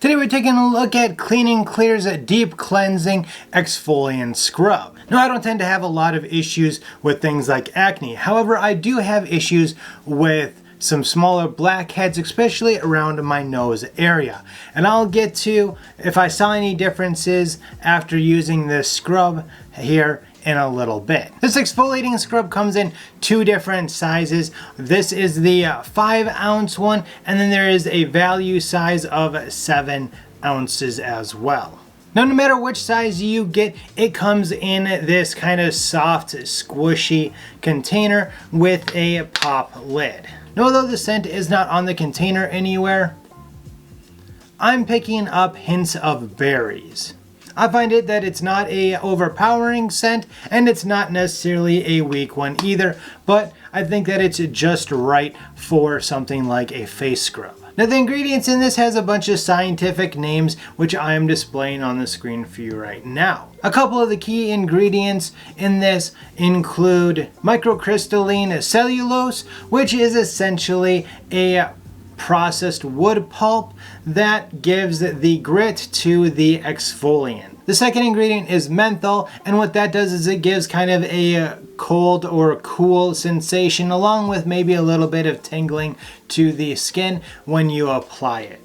Today we're taking a look at Clean & Clear's Deep Cleansing Exfoliant Scrub. Now, I don't tend to have a lot of issues with things like acne. However, I do have issues with some smaller blackheads, especially around my nose area. And I'll get to if I saw any differences after using this scrub here in a little bit. This exfoliating scrub comes in two different sizes. This is the 5-ounce one, and then there is a value size of 7 ounces as well. Now, no matter which size you get, it comes in this kind of soft, squishy container with a pop lid. Now, although the scent is not on the container anywhere, I'm picking up hints of berries. I find it that it's not a overpowering scent, and it's not necessarily a weak one either, but I think that it's just right for something like a face scrub. Now, the ingredients in this has a bunch of scientific names, which I am displaying on the screen for you right now. A couple of the key ingredients in this include microcrystalline cellulose, which is essentially a processed wood pulp that gives the grit to the exfoliant. The second ingredient is menthol, and what that does is it gives kind of a cold or cool sensation along with maybe a little bit of tingling to the skin when you apply it.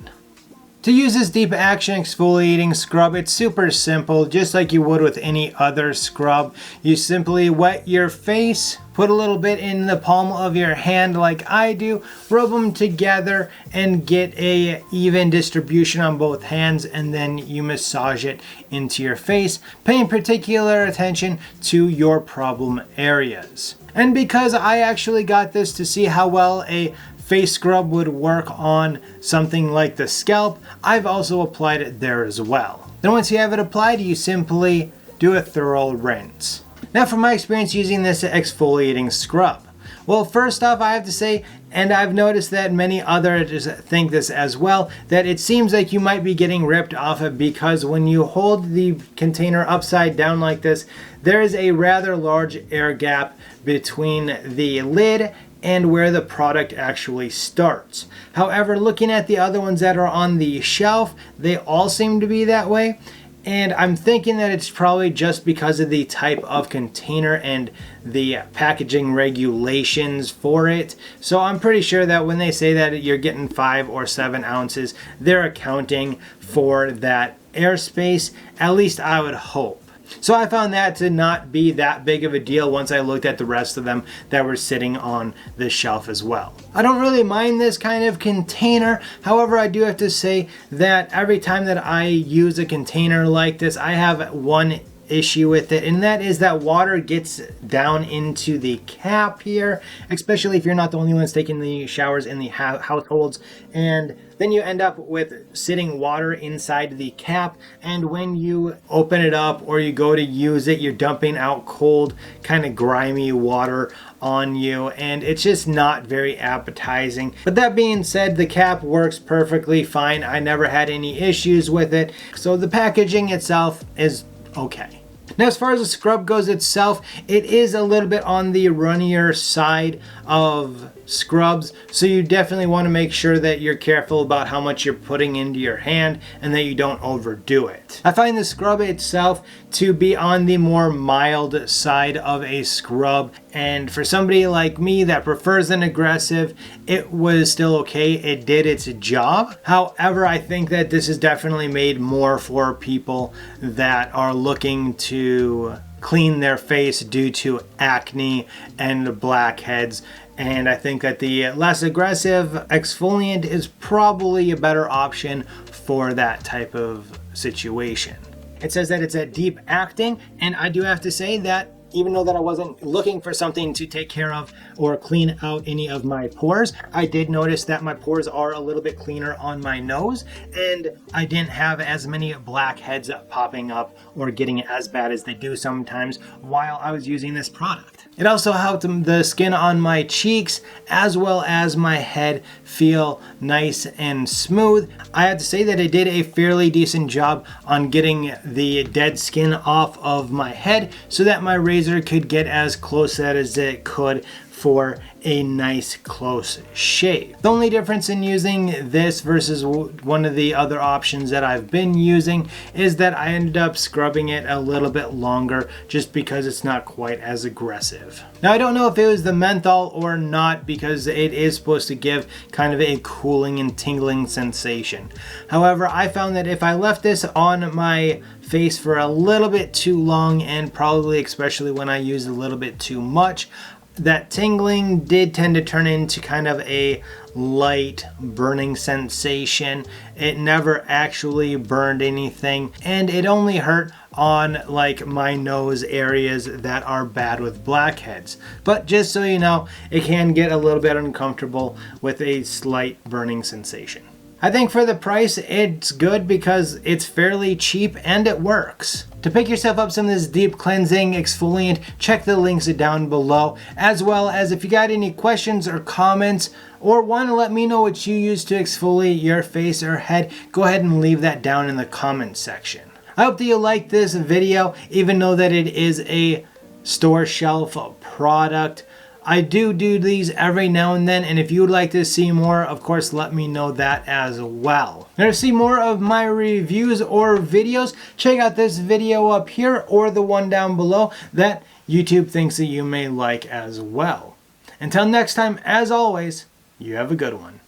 To use this deep action exfoliating scrub, it's super simple, just like you would with any other scrub. You simply wet your face, put a little bit in the palm of your hand like I do, rub them together and get a even distribution on both hands, and then you massage it into your face, paying particular attention to your problem areas. And because I actually got this to see how well a face scrub would work on something like the scalp, I've also applied it there as well. Then once you have it applied, you simply do a thorough rinse. Now, from my experience using this exfoliating scrub, well, first off, I have to say, and I've noticed that many others think this as well, that it seems like you might be getting ripped off of, because when you hold the container upside down like this, there is a rather large air gap between the lid and where the product actually starts. However, looking at the other ones that are on the shelf, they all seem to be that way. And I'm thinking that it's probably just because of the type of container and the packaging regulations for it. So I'm pretty sure that when they say that you're getting 5 or 7 ounces, they're accounting for that airspace. At least I would hope. So I found that to not be that big of a deal once I looked at the rest of them that were sitting on the shelf as well. I don't really mind this kind of container. However, I do have to say that every time that I use a container like this, I have one issue with it, and that is that water gets down into the cap here, especially if you're not the only ones taking the showers in the households, and then you end up with sitting water inside the cap, and when you open it up or you go to use it, you're dumping out cold, kind of grimy water on you, and it's just not very appetizing. But that being said, the cap works perfectly fine. I never had any issues with it, so the packaging itself is okay. Now, as far as the scrub goes itself, it is a little bit on the runnier side of scrubs, so you definitely want to make sure that you're careful about how much you're putting into your hand and that you don't overdo it. I find the scrub itself to be on the more mild side of a scrub, and for somebody like me that prefers an aggressive, it was still okay. It did its job. However, I think that this is definitely made more for people that are looking to clean their face due to acne and blackheads. And I think that the less aggressive exfoliant is probably a better option for that type of situation. It says that it's a deep acting, and I do have to say that even though that I wasn't looking for something to take care of or clean out any of my pores, I did notice that my pores are a little bit cleaner on my nose, and I didn't have as many blackheads popping up or getting as bad as they do sometimes while I was using this product. It also helped the skin on my cheeks as well as my head feel nice and smooth. I had to say that it did a fairly decent job on getting the dead skin off of my head so that my razor could get as close as it could for a nice close shave. The only difference in using this versus one of the other options that I've been using is that I ended up scrubbing it a little bit longer just because it's not quite as aggressive. Now I don't know if it was the menthol or not because it is supposed to give kind of a cooling and tingling sensation. However, I found that if I left this on my face for a little bit too long, and probably especially when I used a little bit too much, that tingling did tend to turn into kind of a light burning sensation. It never actually burned anything, and it only hurt on like my nose areas that are bad with blackheads. But just so you know, it can get a little bit uncomfortable with a slight burning sensation. I think for the price, it's good because it's fairly cheap and it works. To pick yourself up some of this deep cleansing exfoliant, check the links down below, as well as if you got any questions or comments or want to let me know what you use to exfoliate your face or head, go ahead and leave that down in the comment section. I hope that you liked this video, even though that it is a store shelf product. I do these every now and then, and if you would like to see more, of course, let me know that as well. Now to see more of my reviews or videos, check out this video up here or the one down below that YouTube thinks that you may like as well. Until next time, as always, you have a good one.